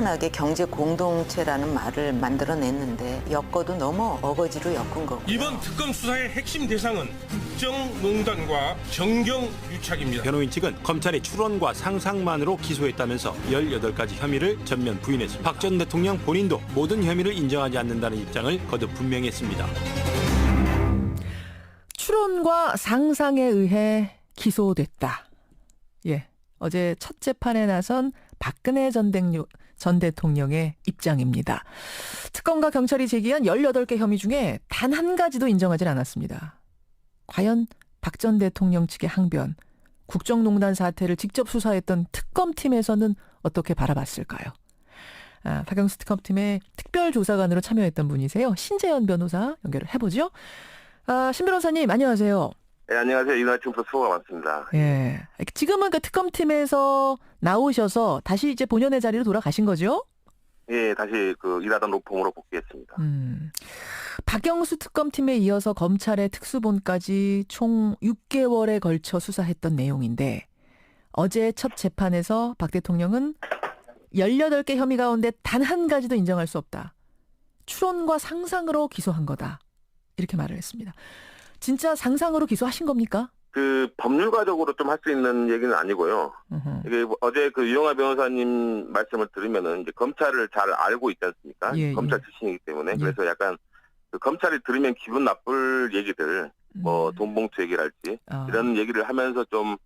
태연하게 경제 공동체라는 말을 만들어냈는데 엮어도 너무 어거지로 엮은 거고. 이번 특검 수사의 핵심 대상은 국정농단과 정경유착입니다. 변호인 측은 검찰이 추론과 상상만으로 기소했다면서 18가지 혐의를 전면 부인했습니다. 박 전 대통령 본인도 모든 혐의를 인정하지 않는다는 입장을 거듭 분명했습니다. 추론과 상상에 의해 기소됐다. 예, 어제 첫 재판에 나선 박근혜 전 대통령의 입장입니다. 특검과 경찰이 제기한 18개 혐의 중에 단 한 가지도 인정하지 않았습니다. 과연 박 전 대통령 측의 항변, 국정농단 사태를 직접 수사했던 특검팀에서는 어떻게 바라봤을까요? 박영수 특검팀의 특별조사관으로 참여했던 분이세요. 신재현 변호사 연결을 해보죠. 신 변호사님 안녕하세요. 네, 안녕하세요. 이날침부터 수고가 많습니다. 예. 지금은 그 특검팀에서 나오셔서 다시 이제 본연의 자리로 돌아가신 거죠? 예, 다시 일하던 로펌으로 복귀했습니다. 박영수 특검팀에 이어서 검찰의 특수본까지 총 6개월에 걸쳐 수사했던 내용인데 어제 첫 재판에서 박 대통령은 18개 혐의 가운데 단 한 가지도 인정할 수 없다. 추론과 상상으로 기소한 거다. 이렇게 말을 했습니다. 진짜 상상으로 기소하신 겁니까? 법률가적으로 좀 할 수 있는 얘기는 아니고요. 이게 어제 유영하 변호사님 말씀을 들으면은 이제 검찰을 잘 알고 있지 않습니까? 예, 검찰 출신이기 때문에. 예. 그래서 약간 검찰이 들으면 기분 나쁠 얘기들, 돈봉투 얘기랄지, 이런 얘기를 하면서 좀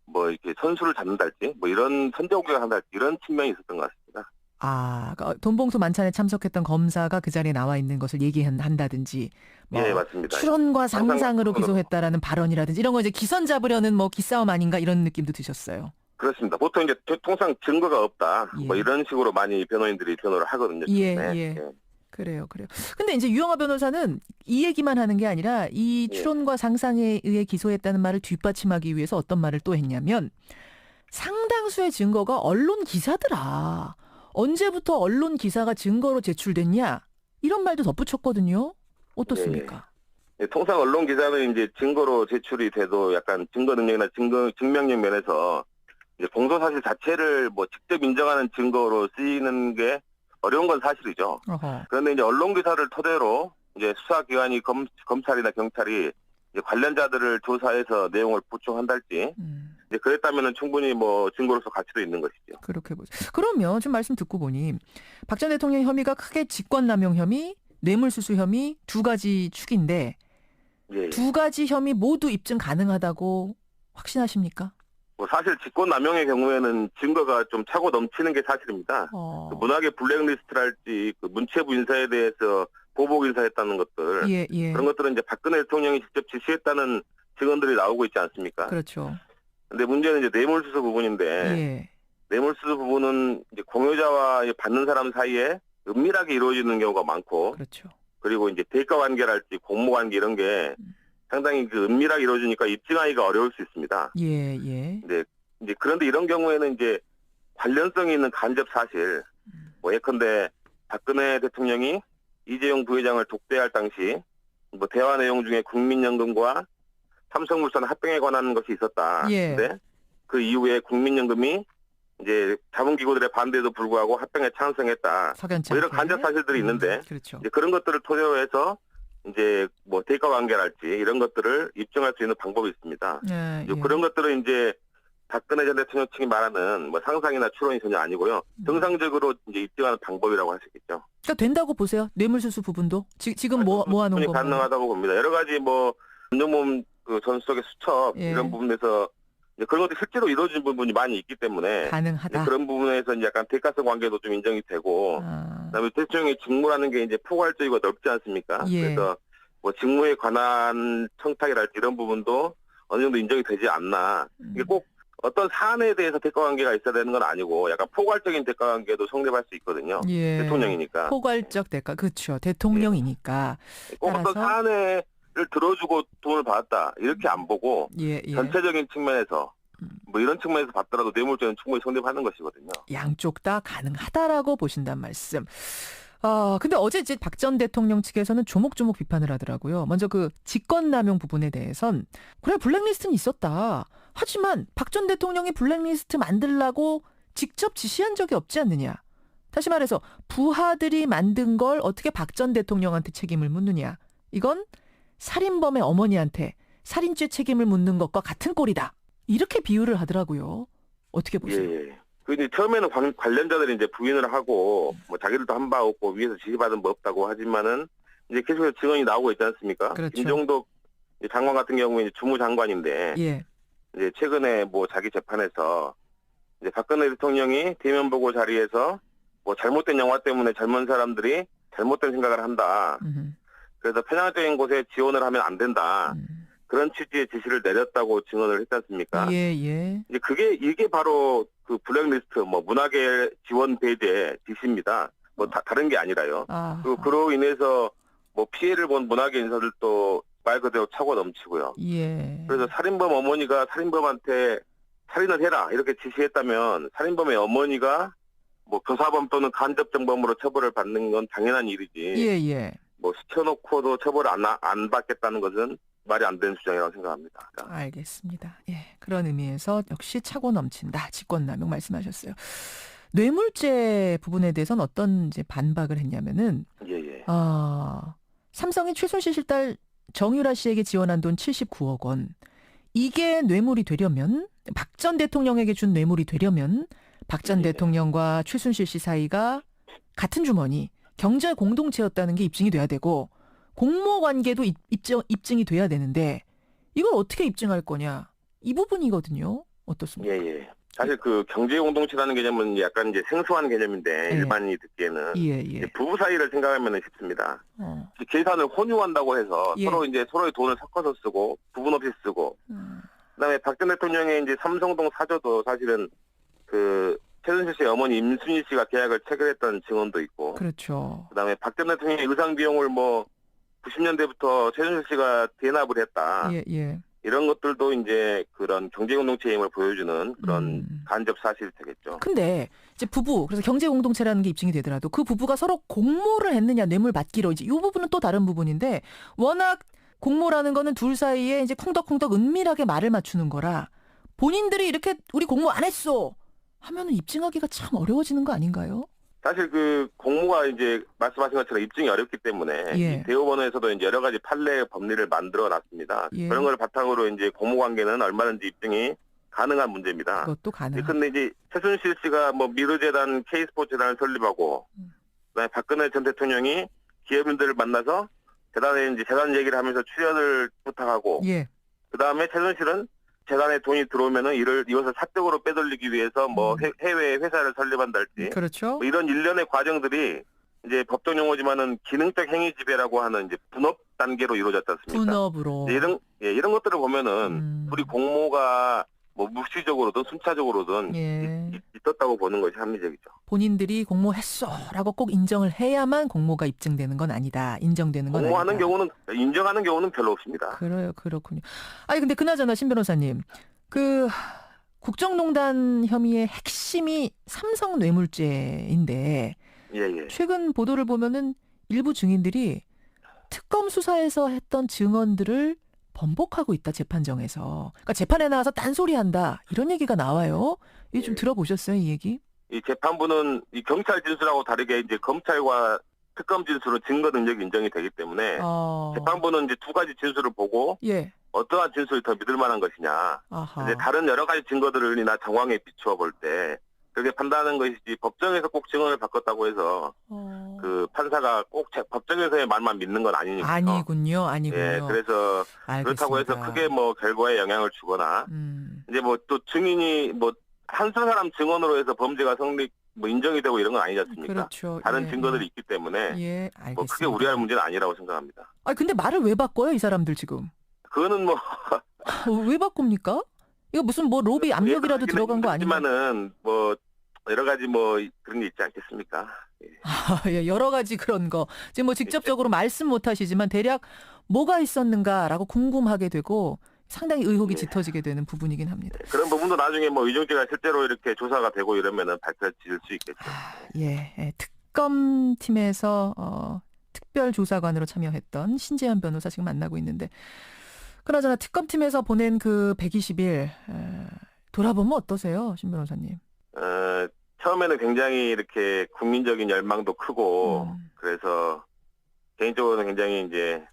이렇게 선수를 잡는달지, 이런 선제공격을 한달지, 이런 측면이 있었던 것 같습니다. 그러니까 돈봉투 만찬에 참석했던 검사가 그 자리에 나와 있는 것을 얘기한다든지, 예, 맞습니다. 추론과 상상으로 기소했다라는 발언이라든지 이런 거 이제 기선 잡으려는 기싸움 아닌가 이런 느낌도 드셨어요. 그렇습니다. 보통 이제 통상 증거가 없다, 예. 이런 식으로 많이 변호인들이 변호를 하거든요. 예, 네. 예. 그래요. 근데 이제 유영하 변호사는 이 얘기만 하는 게 아니라 이 예. 추론과 상상에 의해 기소했다는 말을 뒷받침하기 위해서 어떤 말을 또 했냐면 상당수의 증거가 언론 기사더라. 언제부터 언론 기사가 증거로 제출됐냐? 이런 말도 덧붙였거든요. 어떻습니까? 예, 통상 언론 기사는 이제 증거로 제출이 돼도 약간 증거 능력이나 증명력 면에서 이제 공소 사실 자체를 직접 인정하는 증거로 쓰이는 게 어려운 건 사실이죠. 어허. 그런데 이제 언론 기사를 토대로 이제 수사기관이 검찰이나 경찰이 이제 관련자들을 조사해서 내용을 보충한달지 이제 그랬다면은 충분히 증거로서 가치도 있는 것이죠. 그렇게 보죠. 그러면 지금 말씀 듣고 보니 박 전 대통령 혐의가 크게 직권남용 혐의, 뇌물수수 혐의 두 가지 축인데 예. 두 가지 혐의 모두 입증 가능하다고 확신하십니까? 사실 직권남용의 경우에는 증거가 좀 차고 넘치는 게 사실입니다. 문학의 블랙리스트랄지 문체부 인사에 대해서 보복 인사했다는 것들 예. 그런 것들은 이제 박근혜 대통령이 직접 지시했다는 증언들이 나오고 있지 않습니까? 그렇죠. 근데 문제는 이제 뇌물수수 부분인데 예. 뇌물수수 부분은 이제 공여자와 받는 사람 사이에 은밀하게 이루어지는 경우가 많고 그렇죠. 그리고 이제 대가 관계랄지 공모 관계 이런 게 상당히 은밀하게 이루어지니까 입증하기가 어려울 수 있습니다. 예. 이제 그런데 이런 경우에는 이제 관련성이 있는 간접 사실, 예컨대 박근혜 대통령이 이재용 부회장을 독대할 당시 대화 내용 중에 국민연금과 삼성물산 합병에 관한 것이 있었다. 예. 근데 그 이후에 국민연금이 이제 자본기구들의 반대에도 불구하고 합병에 찬성했다. 석연찮게. 이런 간접 사실들이 있는데 그렇죠. 이제 그런 것들을 토대로 해서 이제 대가 관계랄지 이런 것들을 입증할 수 있는 방법이 있습니다. 예. 그런 것들은 이제 박근혜 전 대통령 측이 말하는 상상이나 추론이 전혀 아니고요. 정상적으로 이제 입증하는 방법이라고 할 수 있겠죠. 그러니까 된다고 보세요. 뇌물수수 부분도 지금 모아놓은 거 가능하다고 봅니다. 여러 가지 안정범 전 수석의 수첩 예. 이런 부분에서 이제 그런 것들이 실제로 이루어진 부분이 많이 있기 때문에 가능하다. 그런 부분에서 이제 약간 대가성 관계도 좀 인정이 되고 그다음에 대통령의 직무라는 게 이제 포괄적이고 넓지 않습니까? 예. 그래서 직무에 관한 청탁이랄지 이런 부분도 어느 정도 인정이 되지 않나. 이게 꼭 어떤 사안에 대해서 대가관계가 있어야 되는 건 아니고 약간 포괄적인 대가관계도 성립할 수 있거든요. 예. 대통령이니까. 포괄적 대가. 그렇죠. 대통령이니까. 꼭 따라서 어떤 사안을 들어주고 돈을 받았다 이렇게 안 보고 예. 전체적인 측면에서 이런 측면에서 봤더라도 뇌물죄는 충분히 성립하는 것이거든요. 양쪽 다 가능하다라고 보신단 말씀. 근데 어제 이제 박 전 대통령 측에서는 조목조목 비판을 하더라고요. 먼저 직권남용 부분에 대해선 그래 블랙리스트는 있었다. 하지만 박 전 대통령이 블랙리스트 만들라고 직접 지시한 적이 없지 않느냐. 다시 말해서 부하들이 만든 걸 어떻게 박 전 대통령한테 책임을 묻느냐. 이건 살인범의 어머니한테 살인죄 책임을 묻는 것과 같은 꼴이다. 이렇게 비유를 하더라고요. 어떻게 보세요? 예. 그 이제 처음에는 관련자들이 이제 부인을 하고 뭐 자기들도 한 바 없고 위에서 지시받은 바 없다고 하지만은 이제 계속해서 증언이 나오고 있지 않습니까? 그렇죠. 김종덕 장관 같은 경우에 이제 주무장관인데 예. 이제 최근에 뭐 자기 재판에서 이제 박근혜 대통령이 대면 보고 자리에서 뭐 잘못된 영화 때문에 젊은 사람들이 잘못된 생각을 한다. 그래서 편향적인 곳에 지원을 하면 안 된다. 그런 취지의 지시를 내렸다고 증언을 했지 않습니까? 예. 이제 이게 바로 그 블랙리스트 뭐 문화계 지원 배제 지시입니다. 뭐 다른 게 아니라요. 그로 인해서 뭐 피해를 본 문화계 인사들도 말 그대로 차고 넘치고요. 예. 그래서 살인범 어머니가 살인범한테 살인을 해라 이렇게 지시했다면 살인범의 어머니가 뭐 교사범 또는 간접정범으로 처벌을 받는 건 당연한 일이지. 예. 뭐 시켜놓고도 처벌을 안 받겠다는 것은 말이 안 되는 주장이라고 생각합니다. 알겠습니다. 예. 그런 의미에서 역시 차고 넘친다. 직권남용 말씀하셨어요. 뇌물죄 부분에 대해서는 어떤 이제 반박을 했냐면은 예. 삼성이 최순실 씨 딸 정유라 씨에게 지원한 돈 79억 원. 이게 뇌물이 되려면 박 전 대통령에게 준 뇌물이 되려면 박 전 대통령과 최순실 씨 사이가 같은 주머니, 경제 공동체였다는 게 입증이 돼야 되고 공모 관계도 입증이 돼야 되는데 이걸 어떻게 입증할 거냐? 이 부분이거든요. 어떻습니까? 예. 사실 그 경제 공동체라는 개념은 약간 이제 생소한 개념인데 예. 일반인이 듣기에는 예. 부부 사이를 생각하면 쉽습니다. 계산을 혼유한다고 해서 예. 서로의 돈을 섞어서 쓰고 부분 없이 쓰고. 그다음에 박 전 대통령의 이제 삼성동 사저도 사실은 그 최순실 씨의 어머니 임순희 씨가 계약을 체결했던 증언도 있고. 그렇죠. 그다음에 박 전 대통령의 의상 비용을 뭐 90년대부터 최순실 씨가 대납을 했다. 예. 이런 것들도 이제 그런 경제공동체의 힘을 보여주는 그런 간접 사실이 되겠죠. 근데 이제 부부, 그래서 경제 공동체라는 게 입증이 되더라도 그 부부가 서로 공모를 했느냐, 뇌물 받기로 이제 이 부분은 또 다른 부분인데 워낙 공모라는 거는 둘 사이에 이제 콩덕콩덕 은밀하게 말을 맞추는 거라 본인들이 이렇게 우리 공모 안 했어 하면은 입증하기가 참 어려워지는 거 아닌가요? 사실 그 공모가 이제 말씀하신 것처럼 입증이 어렵기 때문에 예. 이 대법원에서도 이제 여러 가지 판례 법리를 만들어 놨습니다. 예. 그런 걸 바탕으로 이제 공모 관계는 얼마든지 입증이 가능한 문제입니다. 그것도 가능. 근데 이제 최순실 씨가 뭐 미르재단, K스포츠단을 설립하고 그다음에 박근혜 전 대통령이 기업인들을 만나서 재단에 이제 재단 얘기를 하면서 출연을 부탁하고 예. 그다음에 최순실은 재단에 돈이 들어오면은 이것을 사적으로 빼돌리기 위해서 뭐 해외 회사를 설립한달지 그렇죠. 뭐 이런 일련의 과정들이 이제 법정 용어지만은 기능적 행위 지배라고 하는 이제 분업 단계로 이루어졌지 않습니까? 분업으로. 이런 것들을 보면은 우리 공모가 뭐 묵시적으로든 순차적으로든 예. 있었다고 보는 것이 합리적이죠. 본인들이 공모했어라고 꼭 인정을 해야만 공모가 입증되는 건 아니다. 인정되는 건 공모하는 아니다. 경우는 인정하는 경우는 별로 없습니다. 그렇군요. 아니 근데 그나저나 신 변호사님, 그 국정농단 혐의의 핵심이 삼성 뇌물죄인데 예. 최근 보도를 보면은 일부 증인들이 특검 수사에서 했던 증언들을 번복하고 있다, 재판정에서. 그러니까 재판에 나와서 딴소리한다 이런 얘기가 나와요. 이게 좀 들어보셨어요, 이 얘기? 이 재판부는 이 경찰 진술하고 다르게 이제 검찰과 특검 진술은 증거 능력이 인정이 되기 때문에 재판부는 이제 두 가지 진술을 보고 예. 어떠한 진술이 더 믿을 만한 것이냐. 아하. 이제 다른 여러 가지 증거들이나 정황에 비추어 볼 때 그렇게 판단하는 것이지 법정에서 꼭 증언을 바꿨다고 해서 그 판사가 꼭 법정에서의 말만 믿는 건 아니니까. 아니군요. 예, 그래서 알겠습니다. 그렇다고 해서 크게 뭐 결과에 영향을 주거나 이제 뭐 또 증인이 뭐 한두 사람 증언으로 해서 범죄가 뭐 인정이 되고 이런 건 아니지 않습니까? 그렇죠. 다른 증거들이 있기 때문에 예, 알겠습니다. 뭐 크게 우려할 문제는 아니라고 생각합니다. 아니 근데 말을 왜 바꿔요, 이 사람들 지금? 그거는 뭐 왜 바꿉니까? 이거 무슨 뭐 로비 압력이라도 들어간 거 아닌가? 하지만은 뭐 여러 가지 뭐 그런 게 있지 않겠습니까? 예, 여러 가지 그런 거. 지금 뭐 직접적으로 말씀 못 하시지만 대략 뭐가 있었는가라고 궁금하게 되고 상당히 의혹이 짙어지게 되는 부분이긴 합니다. 그런 부분도 나중에 뭐 이정재가 실제로 이렇게 조사가 되고 이러면은 밝혀질 수 있겠죠. 예, 특검팀에서 특별조사관으로 참여했던 신재현 변호사 지금 만나고 있는데, 그나저나 특검팀에서 보낸 그 120일 돌아보면 어떠세요, 신 변호사님? 처음에 처음에는 굉장히 이렇게 국민적인 열망도 크고 그래서 개인적으로는 굉장히 이제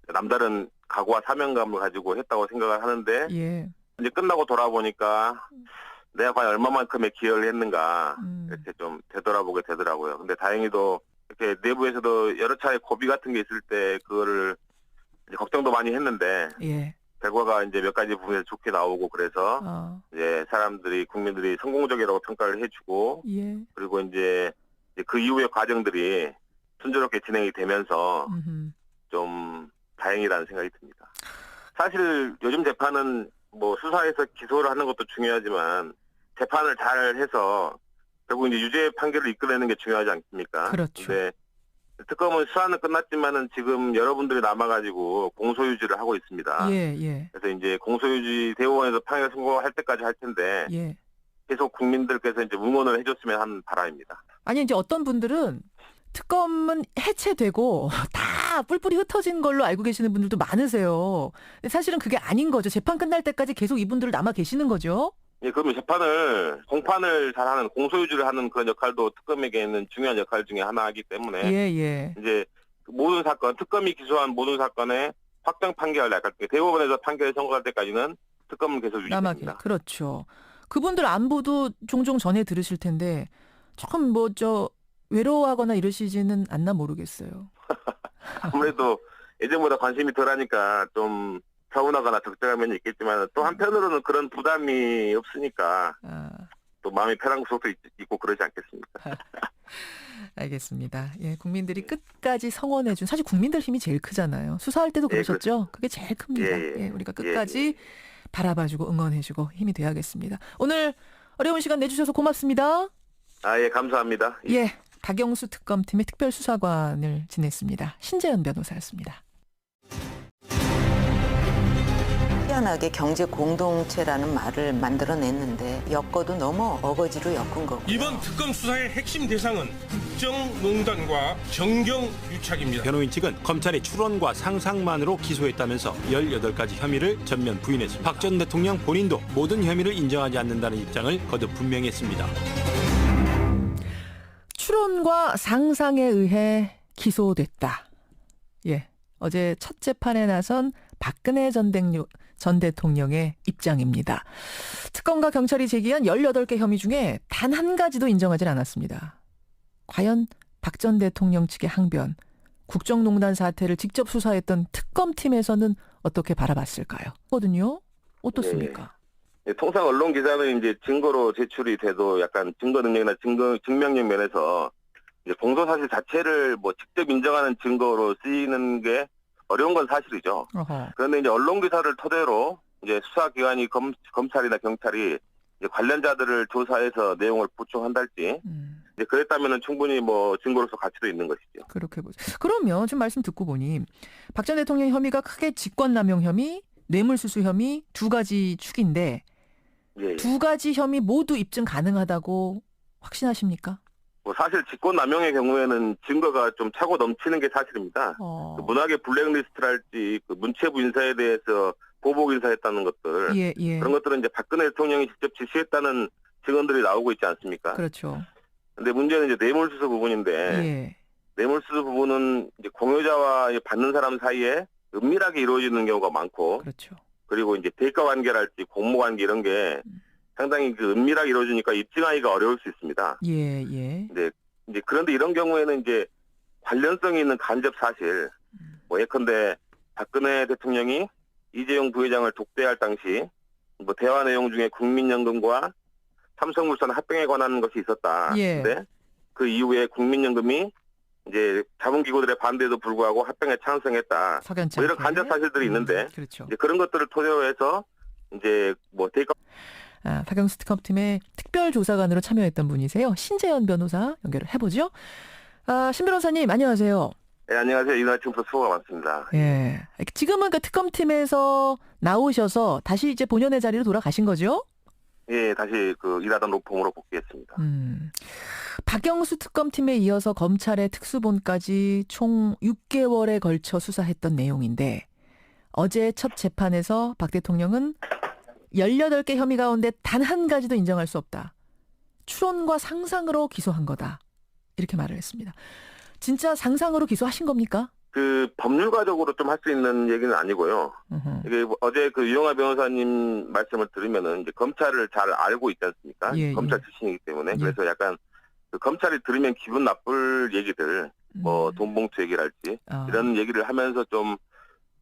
남다른 각오와 사명감을 가지고 했다고 생각을 하는데 예. 이제 끝나고 돌아보니까 내가 과연 얼마만큼의 기여를 했는가 이렇게 좀 되돌아보게 되더라고요. 근데 다행히도 이렇게 내부에서도 여러 차례 고비 같은 게 있을 때 그거를 이제 걱정도 많이 했는데 예. 결과가 이제 몇 가지 부분에서 좋게 나오고 그래서 이제 사람들이 국민들이 성공적이라고 평가를 해주고 예. 그리고 이제 그 이후의 과정들이 순조롭게 진행이 되면서 좀 다행이라는 생각이 듭니다. 사실 요즘 재판은 뭐 수사에서 기소를 하는 것도 중요하지만 재판을 잘 해서 결국 이제 유죄 판결을 이끌어내는 게 중요하지 않습니까? 그렇죠. 근데 특검은 수사는 끝났지만은 지금 여러분들이 남아가지고 공소유지를 하고 있습니다. 예, 예. 그래서 이제 공소유지 대법원에서 판결 선고할 때까지 할 텐데 예. 계속 국민들께서 이제 응원을 해줬으면 하는 바람입니다. 아니 이제 어떤 분들은 특검은 해체되고 다 뿔뿔이 흩어진 걸로 알고 계시는 분들도 많으세요. 근데 사실은 그게 아닌 거죠. 재판 끝날 때까지 계속 이분들 남아 계시는 거죠. 예, 그러면 재판을 공판을 잘하는 공소유지를 하는 그런 역할도 특검에게는 중요한 역할 중에 하나이기 때문에 예, 예. 이제 모든 사건 특검이 기소한 모든 사건의 확정 판결 약간 대법원에서 판결이 선고할 때까지는 특검은 계속 유지됩니다. 그렇죠. 그분들 안부도 종종 전해 들으실 텐데 조금 뭐 외로워하거나 이러시지는 않나 모르겠어요. 아무래도 예전보다 관심이 덜하니까 좀 서운하거나 적적한 면이 있겠지만 또 한편으로는 그런 부담이 없으니까 또 마음이 편한 것도 있고 그러지 않겠습니까? 알겠습니다. 예, 국민들이 끝까지 성원해준 사실 국민들 힘이 제일 크잖아요. 수사할 때도 그러셨죠? 그게 제일 큽니다. 예, 우리가 끝까지 바라봐주고 응원해주고 힘이 돼야겠습니다. 오늘 어려운 시간 내주셔서 고맙습니다. 예, 감사합니다. 예, 박영수 특검팀의 특별수사관을 지냈습니다. 신재현 변호사였습니다. 희한하게 경제 공동체라는 말을 만들어냈는데 엮어도 너무 어거지로 엮은 거고. 이번 특검 수사의 핵심 대상은 국정농단과 정경유착입니다. 변호인 측은 검찰이 추론과 상상만으로 기소했다면서 18가지 혐의를 전면 부인했습니다. 박 전 대통령 본인도 모든 혐의를 인정하지 않는다는 입장을 거듭 분명했습니다. 추론과 상상에 의해 기소됐다. 예, 어제 첫 재판에 나선 박근혜 전 대통령의 입장입니다. 특검과 경찰이 제기한 18개 혐의 중에 단 한 가지도 인정하지 않았습니다. 과연 박 전 대통령 측의 항변, 국정농단 사태를 직접 수사했던 특검팀에서는 어떻게 바라봤을까요? 거든요. 어떻습니까? 통상 언론 기사는 이제 증거로 제출이 돼도 약간 증거 능력이나 증명력 면에서 이제 공소 사실 자체를 뭐 직접 인정하는 증거로 쓰이는 게 어려운 건 사실이죠. 그런데 이제 언론 기사를 토대로 이제 수사기관이 검찰이나 경찰이 이제 관련자들을 조사해서 내용을 보충한달지 이제 그랬다면은 충분히 뭐 증거로서 가치도 있는 것이죠. 그렇게 보죠. 그러면 지금 말씀 듣고 보니 박 전 대통령 혐의가 크게 직권남용 혐의, 뇌물수수 혐의 두 가지 축인데 두 가지 혐의 모두 입증 가능하다고 확신하십니까? 뭐 사실 직권남용의 경우에는 증거가 좀 차고 넘치는 게 사실입니다. 그 문학의 블랙리스트랄지 그 문체부 인사에 대해서 보복 인사했다는 것들 그런 것들은 이제 박근혜 대통령이 직접 지시했다는 증언들이 나오고 있지 않습니까? 그렇죠. 근데 문제는 이제 뇌물수수 부분인데 뇌물수수 부분은 이제 공여자와 받는 사람 사이에 은밀하게 이루어지는 경우가 많고 그렇죠. 그리고 이제 대가 관계랄지 공모 관계 이런 게 상당히 그 은밀하게 이루어지니까 입증하기가 어려울 수 있습니다. 근데 이제 그런데 이런 경우에는 이제 관련성이 있는 간접 사실, 뭐 예컨대 박근혜 대통령이 이재용 부회장을 독대할 당시 뭐 대화 내용 중에 국민연금과 삼성물산 합병에 관한 것이 있었다. 근데 그 이후에 국민연금이 이제 자본기구들의 반대에도 불구하고 합병에 찬성했다. 뭐 이런 간접 사실들이 있는데 그렇죠. 이제 그런 것들을 토대로 해서 이제 뭐 대가 박영수 특검팀의 특별조사관으로 참여했던 분이세요. 신재현 변호사 연결을 해보죠. 신 변호사님 안녕하세요. 네, 안녕하세요. 이날 지금부터 수고가 많습니다. 예. 지금은 그 특검팀에서 나오셔서 다시 이제 본연의 자리로 돌아가신 거죠? 예, 다시 그 일하던 로펌으로 복귀했습니다. 박영수 특검팀에 이어서 검찰의 특수본까지 총 6개월에 걸쳐 수사했던 내용인데 어제 첫 재판에서 박 대통령은 18개 혐의 가운데 단 한 가지도 인정할 수 없다. 추론과 상상으로 기소한 거다. 이렇게 말을 했습니다. 진짜 상상으로 기소하신 겁니까? 그 법률가적으로 좀 할 수 있는 얘기는 아니고요. 이게 어제 그 유영하 변호사님 말씀을 들으면은 이제 검찰을 잘 알고 있지 않습니까? 예, 검찰 예. 출신이기 때문에 예. 그래서 약간 그 검찰이 들으면 기분 나쁠 얘기들, 뭐 돈봉투 얘기랄지 이런 얘기를 하면서 좀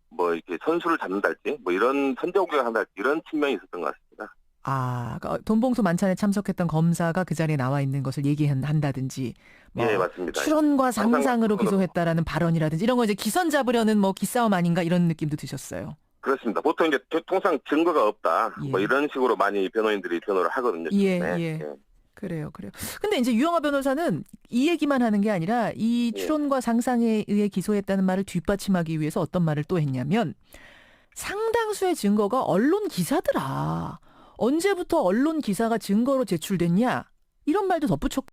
뭐 이렇게 선수를 잡는달지, 뭐 이런 선제공격을 한달지 이런 측면이 있었던 것 같습니다. 그러니까 돈봉투 만찬에 참석했던 검사가 그 자리에 나와 있는 것을 얘기한다든지, 뭐 예, 맞습니다. 추론과 상상으로 상상으로. 기소했다라는 발언이라든지 이런 거 이제 기선 잡으려는 뭐 기싸움 아닌가 이런 느낌도 드셨어요. 그렇습니다. 보통 이제 통상 증거가 없다, 예. 뭐 이런 식으로 많이 변호인들이 변호를 하거든요. 예, 네. 예. 예. 그래요. 근데 이제 유영하 변호사는 이 얘기만 하는 게 아니라 이 예. 추론과 상상에 의해 기소했다는 말을 뒷받침하기 위해서 어떤 말을 또 했냐면 상당수의 증거가 언론 기사더라. 언제부터 언론 기사가 증거로 제출됐냐? 이런 말도 덧붙였고